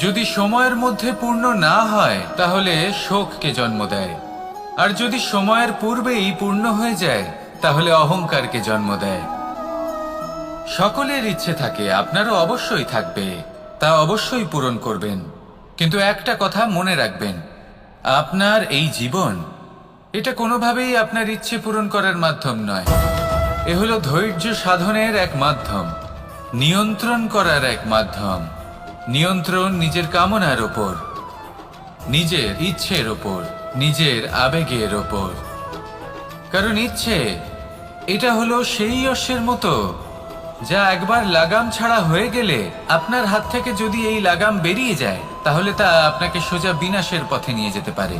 যদি সময়ের মধ্যে পূর্ণ না হয়, তাহলে শোককে জন্ম দেয়। আর যদি সময়ের পূর্বেই পূর্ণ হয়ে যায়, তাহলে অহংকারকে জন্ম দেয়। সকলের ইচ্ছে থাকে, আপনারও অবশ্যই থাকবে, তা অবশ্যই পূরণ করবেন। কিন্তু একটা কথা মনে রাখবেন, আপনার এই জীবন, এটা কোনোভাবেই আপনার ইচ্ছে পূরণ করার মাধ্যম নয়। এ হলো ধৈর্য সাধনের এক মাধ্যম, নিয়ন্ত্রণ করার এক মাধ্যম। নিয়ন্ত্রণ নিজের কামনার ওপর, নিজের ইচ্ছের ওপর, নিজের আবেগের ওপর। কারণ ইচ্ছে এটা হলো সেই অশ্বের মতো, যা একবার লাগাম ছাড়া হয়ে গেলে, আপনার হাত থেকে যদি এই লাগাম বেরিয়ে যায়, তাহলে তা আপনাকে সোজা বিনাশের পথে নিয়ে যেতে পারে।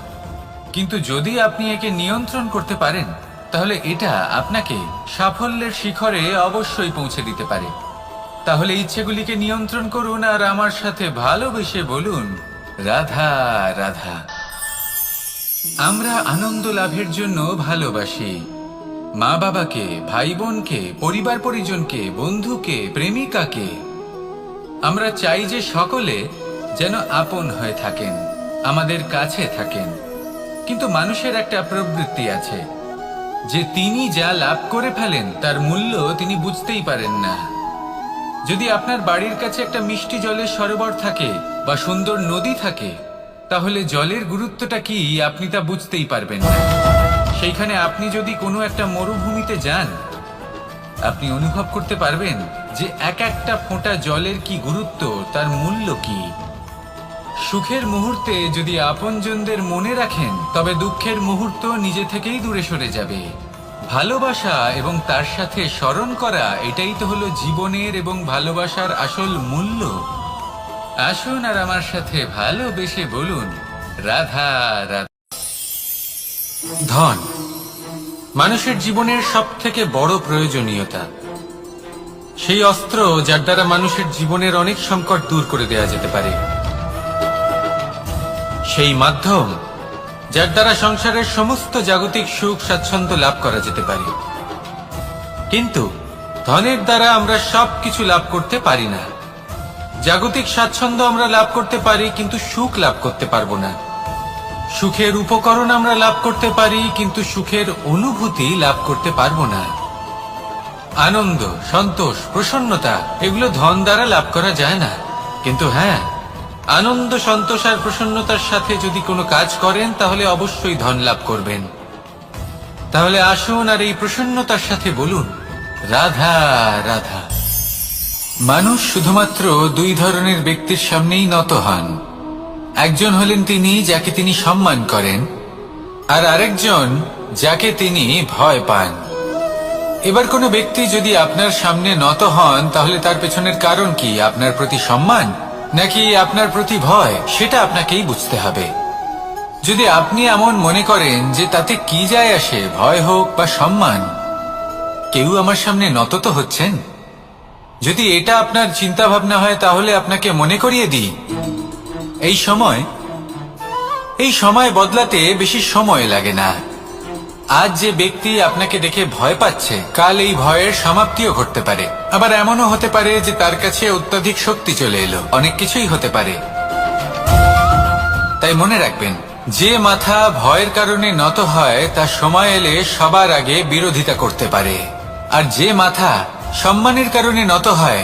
কিন্তু যদি আপনি একে নিয়ন্ত্রণ করতে পারেন, তাহলে এটা আপনাকে সাফল্যের শিখরে অবশ্যই পৌঁছে দিতে পারে। তাহলে ইচ্ছেগুলিকে নিয়ন্ত্রণ করুন, আর আমার সাথে ভালোবেসে বলুন, রাধা রাধা। আমরা আনন্দ লাভের জন্য ভালোবাসি মা বাবাকে, ভাই বোনকে, পরিবার পরিজনকে, বন্ধুকে, প্রেমিকাকে। আমরা চাই যে সকলে যেন আপন হয়ে থাকেন, আমাদের কাছে থাকেন। কিন্তু মানুষের একটা প্রবৃত্তি আছে যে তিনি যা লাভ করে ফেলেন তার মূল্য তিনি বুঝতেই পারেন না। যদি আপনার বাড়ির কাছে একটা মিষ্টি জলের সরোবর থাকে বা সুন্দর নদী থাকে, তাহলে জলের গুরুত্বটা কি আপনি তা বুঝতেই পারবেন না। সেইখানে আপনি যদি কোনো একটা মরুভূমিতে যান, আপনি অনুভব করতে পারবেন যে এক একটা ফোঁটা জলের কি গুরুত্ব, তার মূল্য কি। সুখের মুহূর্তে যদি আপনজনদের মনে রাখেন, তবে দুঃখের মুহূর্ত নিজে থেকেই দূরে সরে যাবে। ভালোবাসা এবং তার সাথে স্মরণ করা, এটাই তো হলো জীবনের এবং ভালোবাসার আসল মূল্য। আসুন আর আমার সাথে ভালোবেসে বলুন, রাধা রাধা। ধন মানুষের জীবনের সব থেকে বড় প্রয়োজনীয়তা, সেই অস্ত্র যার দ্বারা মানুষের জীবনের অনেক সংকট দূর করে দেওয়া যেতে পারে, সেই মাধ্যম যার দ্বারা সংসারের সমস্ত জাগতিক সুখ স্বাচ্ছন্দ্য লাভ করা যেতে পারে। কিন্তু ধনের দ্বারা আমরা সবকিছু লাভ করতে পারি না। জাগতিক স্বাচ্ছন্দ্য আমরা লাভ করতে পারি, কিন্তু সুখ লাভ করতে পারবো না। সুখের উপকরণ আমরা লাভ করতে পারি, কিন্তু সুখের অনুভূতি লাভ করতে পারবো না। আনন্দ, সন্তোষ, প্রসন্নতা, এগুলো ধন দ্বারা লাভ করা যায় না। কিন্তু হ্যাঁ, আনন্দ, সন্তোষ আর প্রসন্নতার সাথে যদি কোনো কাজ করেন, তাহলে অবশ্যই ধন লাভ করবেন। তাহলে আসুন আর এই প্রসন্নতার সাথে বলুন, রাধা রাধা। মানুষ শুধুমাত্র দুই ধরনের ব্যক্তির সামনেই নত হন, একজন হলেন তিনি যাকে তিনি সম্মান করেন, আর আরেকজন যাকে তিনি ভয় পান। এবার কোনো ব্যক্তি যদি আপনার সামনে নত হন, তাহলে তার পেছনের কারণ কি? আপনার প্রতি সম্মান নাকি আপনার প্রতি ভয়? সেটা আপনাকেই বুঝতে হবে। যদি আপনি এমন মনে করেন যে তাতে কি যায় আসে, ভয় হোক বা সম্মান, কেউ আমার সামনে নত তো হচ্ছেন, যদি এটা আপনার চিন্তা ভাবনা হয়, তাহলে আপনাকে মনে করিয়ে দিই, এই সময় বদলাতে বেশি সময় লাগে না। আজ যে ব্যক্তি আপনাকে দেখে ভয় পাচ্ছে, কাল এই ভয়ের সমাপ্তিও ঘটতে পারে। আবার এমনও হতে পারে যে তার কাছে অত্যাধিক শক্তি চলে এলো। অনেক কিছুই হতে পারে। তাই মনে রাখবেন, যে মাথা ভয়ের কারণে নত হয় তা সময় এলে সবার আগে বিরোধিতা করতে পারে, আর যে মাথা সম্মানের কারণে নত হয়,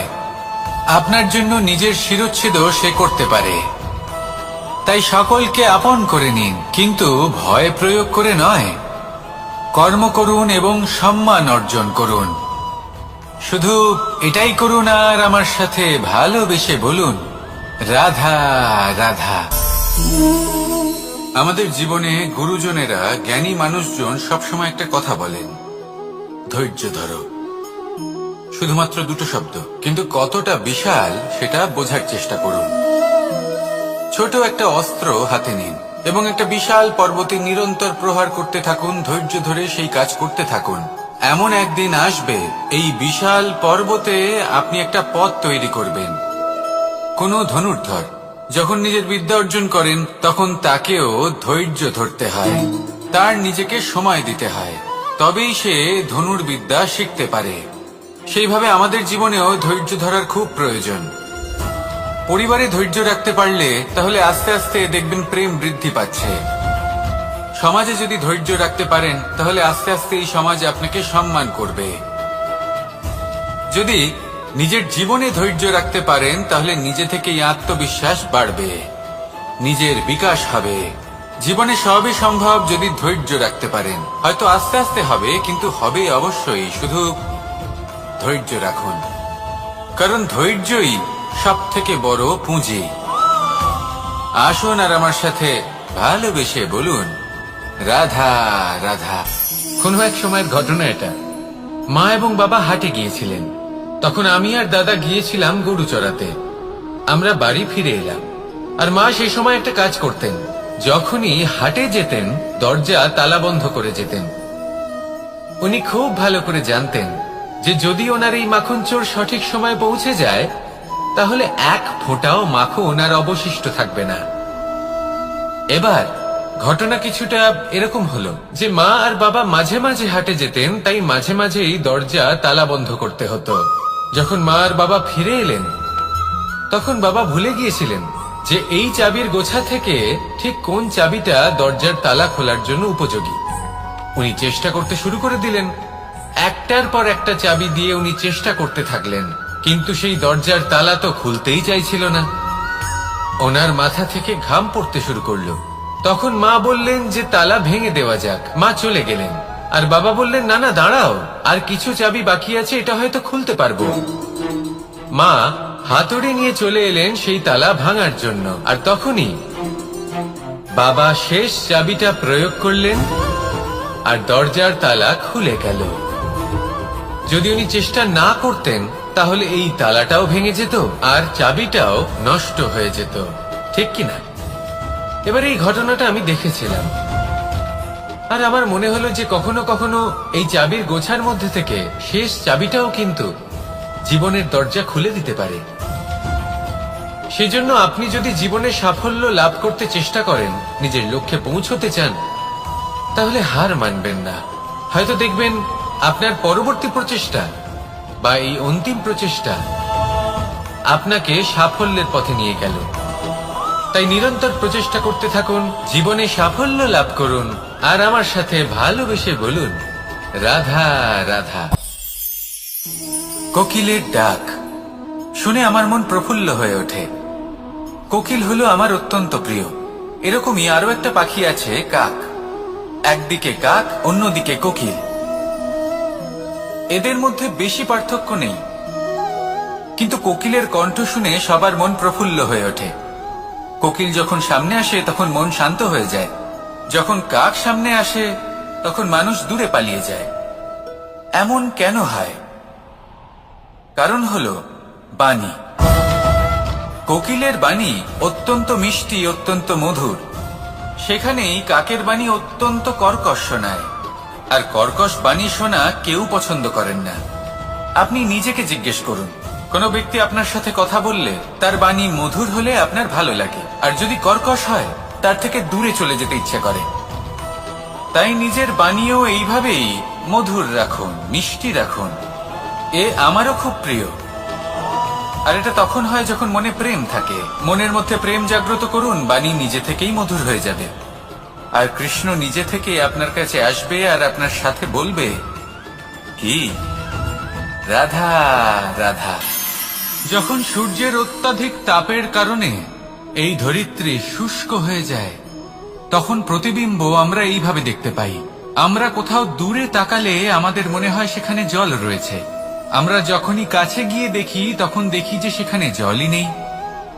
আপনার জন্য নিজের শিরচ্ছেদও সে করতে পারে। তাই সকলকে আপন করে নিন, কিন্তু ভয় প্রয়োগ করে নয়। কর্ম করুন এবং সম্মান অর্জন করুন। শুধু এটাই করুন আর আমার সাথে ভালোবেসে বলুন, রাধা রাধা। আমাদের জীবনে গুরুজনেরা, জ্ঞানী মানুষজন সবসময় একটা কথা বলেন, ধৈর্য ধরো। শুধুমাত্র দুটো শব্দ, কিন্তু কতটা বিশাল সেটা বোঝার চেষ্টা করুন। ছোট একটা অস্ত্র হাতে নিন এবং একটা বিশাল পর্বতে নিরন্তর প্রহার করতে থাকুন। ধৈর্য ধরে সেই কাজ করতে থাকুন। এমন একদিন আসবে, এই বিশাল পর্বতে আপনি একটা পথ তৈরি করবেন। কোনো ধনুর্ধর যখন নিজের বিদ্যা অর্জন করেন, তখন তাকেও ধৈর্য ধরতে হয়, তার নিজেকে সময় দিতে হয়, তবেই সে ধনুর্বিদ্যা শিখতে পারে। সেইভাবে আমাদের জীবনেও ধৈর্য ধরার খুব প্রয়োজন। পরিবারে ধৈর্য রাখতে পারলে তাহলে আস্তে আস্তে দেখবেন প্রেম বৃদ্ধি পাচ্ছে। সমাজে যদি ধৈর্য রাখতে পারেন, তাহলে আস্তে আস্তে এই সমাজ আপনাকে সম্মান করবে। যদি নিজের জীবনে ধৈর্য রাখতে পারেন, তাহলে নিজে থেকেই আত্মবিশ্বাস বাড়বে, নিজের বিকাশ হবে। জীবনে সবই সম্ভব যদি ধৈর্য রাখতে পারেন। হয়তো আস্তে আস্তে হবে, কিন্তু হবে অবশ্যই। শুধু ধৈর্য রাখুন, কারণ ধৈর্যই সব থেকে বড় পুঁজি। আসুন আর আমার সাথে ভালোবেসে বলুন, রাধা রাধা। কোনো এক সময়ের ঘটনা এটা। মা এবং বাবা হাটে গিয়েছিলেন। তখন আমি আর দাদা গিয়েছিলাম গরু চড়াতে। আমরা বাড়ি ফিরে এলাম, আর মা সেই সময় একটা কাজ করতেন। যখনই হাটে যেতেন, দরজা তালা বন্ধ করে যেতেন। উনি খুব ভালো করে জানতেন যে যদি ওনার এই মাখন চোর সঠিক সময় পৌঁছে যায়, তাহলে এক ফোঁটাও মাখন আর অবশিষ্ট থাকবে না। এবার ঘটনা কিছুটা এরকম হলো যে মা আর বাবা মাঝে মাঝে হাটে যেতেন, তাই মাঝে মাঝেই দরজা তালা বন্ধ করতে হতো। যখন মা আর বাবা ফিরে এলেন, তখন বাবা ভুলে গিয়েছিলেন যে এই চাবির গোছা থেকে ঠিক কোন চাবিটা দরজার তালা খোলার জন্য উপযোগী। উনি চেষ্টা করতে শুরু করে দিলেন। একটার পর একটা চাবি দিয়ে উনি চেষ্টা করতে থাকলেন, কিন্তু সেই দরজার তালা তো খুলতেই চাইছিল না। ওনার মাথা থেকে ঘাম পড়তে শুরু করলো। তখন মা বললেন যে তালা ভেঙে দেওয়া যাক। মা চলে গেলেন, আর বাবা বললেন, না না দাঁড়াও, আর কিছু চাবি বাকি আছে, এটা হয়তো খুলতে পারবো। মা হাতুড়ি নিয়ে চলে এলেন সেই তালা ভাঙার জন্য, আর তখনই বাবা শেষ চাবিটা প্রয়োগ করলেন, আর দরজার তালা খুলে গেল। যদি উনি চেষ্টা না করতেন, তাহলে এই তালাটাও ভেঙে যেত আর চাবিটাও নষ্ট হয়ে যেত, ঠিক কিনা? এবার এই ঘটনাটা আমি দেখেছিলাম, আর আমার মনে হলো যে কখনো কখনো এই চাবির গোছার মধ্যে থেকে শেষ চাবিটাও কিন্তু জীবনের দরজা খুলে দিতে পারে। সেজন্য আপনি যদি জীবনে সাফল্য লাভ করতে চেষ্টা করেন, নিজের লক্ষ্যে পৌঁছতে চান, তাহলে হার মানবেন না। হয়তো দেখবেন আপনার পরবর্তী প্রচেষ্টা বা এই অন্তিম প্রচেষ্টা আপনাকে সাফল্যের পথে নিয়ে গেল। তাই নিরন্তর প্রচেষ্টা করতে থাকুন, জীবনে সাফল্য লাভ করুন, আর আমার সাথে ভালোবেসে বলুন, রাধা রাধা। কোকিলের ডাক শুনে আমার মন প্রফুল্ল হয়ে ওঠে। কোকিল হলো আমার অত্যন্ত প্রিয়। এরকমই আরো একটা পাখি আছে, কাক। একদিকে কাক, অন্যদিকে কোকিল। এদের মধ্যে বেশি পার্থক্য নেই, কিন্তু কোকিলের কণ্ঠ শুনে সবার মন প্রফুল্ল হয়ে ওঠে। কোকিল যখন সামনে আসে তখন মন শান্ত হয়ে যায়, যখন কাক সামনে আসে তখন মানুষ দূরে পালিয়ে যায়। এমন কেন হয়? কারণ হলো বাণী। কোকিলের বাণী অত্যন্ত মিষ্টি, অত্যন্ত মধুর। সেখানেই কাকের বাণী অত্যন্ত কর্কশ শোনায়, আর কর্কশ বাণী শোনা কেউ পছন্দ করেন না। আপনি নিজেকে জিজ্ঞেস করুন, কোনো ব্যক্তি আপনার সাথে কথা বললে তার বাণী মধুর হলে আপনার ভালো লাগে, আর যদি কর্কশ হয় তার থেকে দূরে চলে যেতে ইচ্ছে করে। তাই নিজের বাণীও এইভাবেই মধুর রাখুন, মিষ্টি রাখুন। এ আমারও খুব প্রিয়। আর এটা তখন হয় যখন মনে প্রেম থাকে। মনের মধ্যে প্রেম জাগ্রত করুন, বাণী নিজে থেকেই মধুর হয়ে যাবে। আর কৃষ্ণ নিজে থেকে আপনার কাছে আসবে আর আপনার সাথে বলবে, কি রাধা রাধা। যখন সূর্যের অত্যাধিক তাপের কারণে এই ধরিত্রী শুষ্ক হয়ে যায়, তখন প্রতিবিম্ব আমরা এইভাবে দেখতে পাই। আমরা কোথাও দূরে তাকালে আমাদের মনে হয় সেখানে জল রয়েছে। আমরা যখনই কাছে গিয়ে দেখি তখন দেখি যে সেখানে জলই নেই।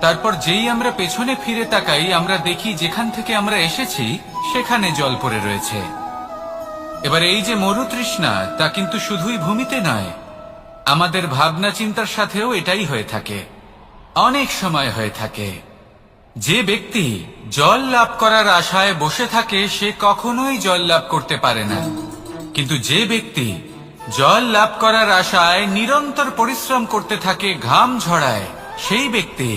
তারপর যেই আমরা পেছনে ফিরে তাকাই আমরা দেখি যেখান থেকে আমরা এসেছি সেখানে জল পড়ে রয়েছে। এবার এই যে মরুতৃষ্ণা, তা কিন্তু শুধুই ভূমিতে নয়, আমাদের ভাবনা চিন্তার সাথেও এটাই হয়ে থাকে, অনেক সময় হয়ে থাকে। যে ব্যক্তি জল লাভ করার আশায় বসে থাকে সে কখনোই জল লাভ করতে পারে না। কিন্তু যে ব্যক্তি জল লাভ করার আশায় নিরন্তর পরিশ্রম করতে থাকে, ঘাম ঝরায়, সেই ব্যক্তি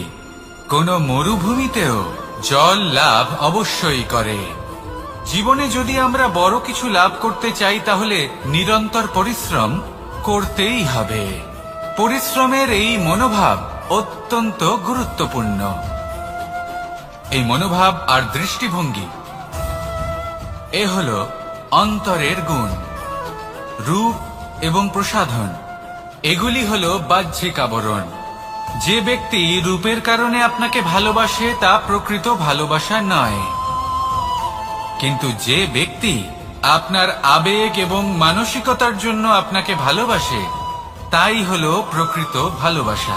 কোনো মরুভূমিতেও জল লাভ অবশ্যই করে। জীবনে যদি আমরা বড় কিছু লাভ করতে চাই তাহলে নিরন্তর পরিশ্রম করতেই হবে। পরিশ্রমের এই মনোভাব অত্যন্ত গুরুত্বপূর্ণ। এই মনোভাব আর দৃষ্টিভঙ্গি এ হলো অন্তরের গুণ। রূপ এবং প্রসাধন এগুলি হলো বাহ্যিক আবরণ। যে ব্যক্তি রূপের কারণে আপনাকে ভালোবাসে তা প্রকৃত ভালোবাসা নয়, কিন্তু যে ব্যক্তি আপনার আবেগ এবং মানসিকতার জন্য আপনাকে ভালোবাসে তাই হলো প্রকৃত ভালোবাসা।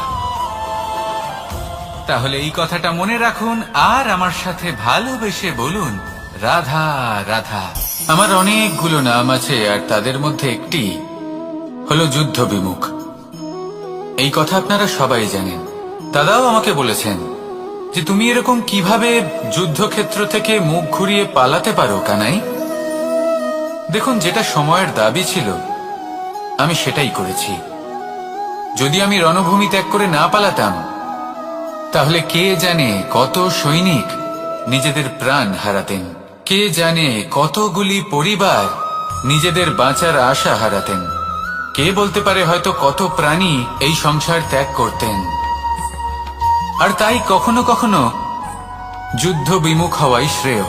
তাহলে এই কথাটা মনে রাখুন আর আমার সাথে ভালোবেসে বলুন, রাধা রাধা। আমার অনেকগুলো নাম আছে আর তাদের মধ্যে একটি হলো যুদ্ধ বিমুখ। এই কথা আপনারা সবাই জানেন। দাদাও আমাকে বলেছেন যে তুমি এরকম কিভাবে যুদ্ধক্ষেত্র থেকে মুখ ঘুরিয়ে পালাতে পারো কানাই। দেখুন, যেটা সময়ের দাবি ছিল আমি সেটাই করেছি। যদি আমি রণভূমি ত্যাগ করে না পালাতাম তাহলে কে জানে কত সৈনিক নিজেদের প্রাণ হারাতেন, কে জানে কতগুলি পরিবার নিজেদের বাঁচার আশা হারাতেন, কে বলতে পারে হয়তো কত প্রাণী এই সংসার ত্যাগ করতেন। আর তাই কখনো কখনো যুদ্ধ বিমুখ হওয়াই শ্রেয়।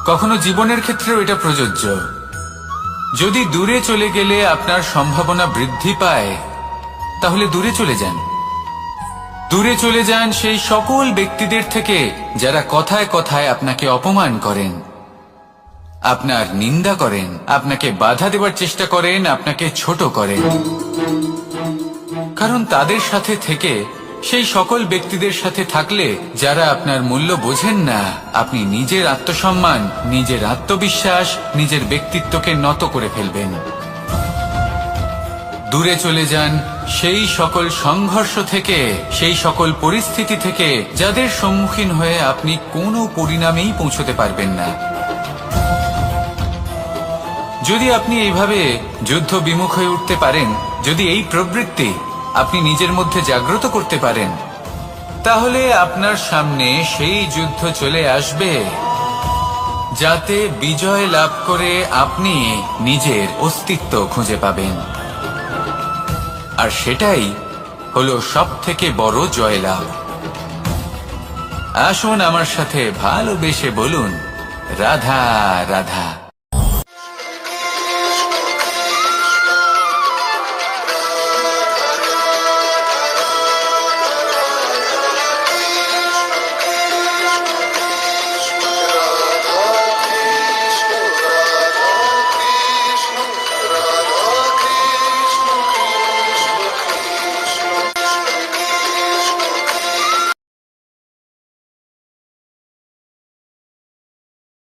কখনো জীবনের ক্ষেত্রেও এটা প্রযোজ্য। যদি দূরে চলে গেলে আপনার সম্ভাবনা বৃদ্ধি পায় তাহলে দূরে চলে যান। দূরে চলে যান সেই সকল ব্যক্তিদের থেকে যারা কথায় কথায় আপনাকে অপমান করেন, আপনার নিন্দা করেন, আপনাকে বাধা দেওয়ার চেষ্টা করেন, আপনাকে ছোট করেন। কারণ তাদের সাথে থেকে, সেই সকল ব্যক্তিদের সাথে থাকলে যারা আপনার মূল্য বোঝেন না, আপনি নিজের আত্মসম্মান, নিজের আত্মবিশ্বাস, নিজের ব্যক্তিত্বকে নত করে ফেলবেন। দূরে চলে যান সেই সকল সংঘর্ষ থেকে, সেই সকল পরিস্থিতি থেকে যাদের সম্মুখীন হয়ে আপনি কোনো পরিণামেই পৌঁছতে পারবেন না। যদি আপনি এইভাবে যুদ্ধ বিমুখ হয়ে উঠতে পারেন, যদি এই প্রবৃত্তি আপনি নিজের মধ্যে জাগ্রত করতে পারেন, তাহলে আপনার সামনে সেই যুদ্ধ চলে আসবে যাতে বিজয় লাভ করে আপনি নিজের অস্তিত্ব খুঁজে পাবেন। আর সেটাই হলো সবথেকে বড় জয়লাভ। আসুন আমার সাথে ভালোবেসে বলুন, রাধা রাধা।